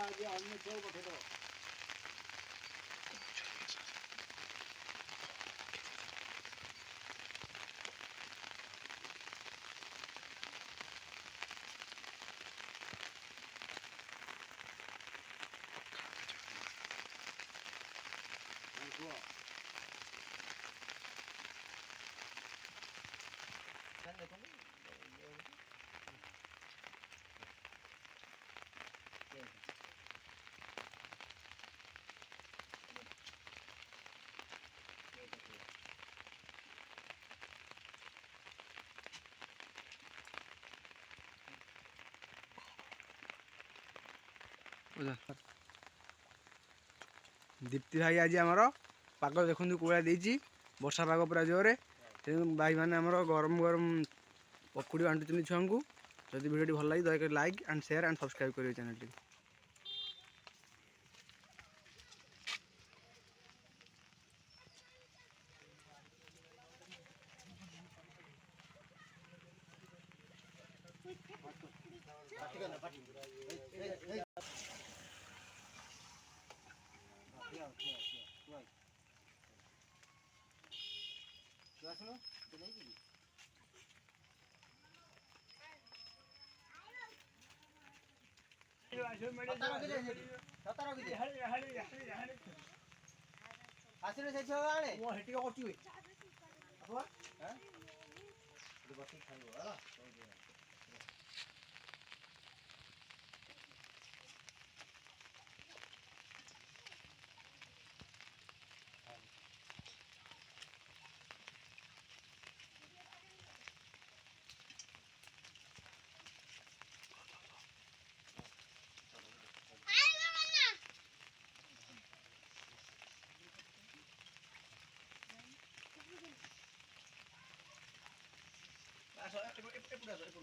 ଆଜି ଅନ୍ୟ ଛୁଆକୁ ପଠେଇଦେବ। दीप्ति भाई आज आमर पाग देखु कूड़ा देती वर्षा पाग पूरा जोरे भाई मैंने आमर गरम गरम पकुड़ी बांटुच्च छुआ को। जदि वीडियो भल लगे दया like and share and subscribe करेंगे चैनल टी। ଆସିଲେ ସେ ଛୁଆ ଆଣେ ମୁଁ ହେଟି କରୁଛି ଆପଣ ହାଁ ବସି ଖାଇବ ହେଲା। এপড়ে আসো।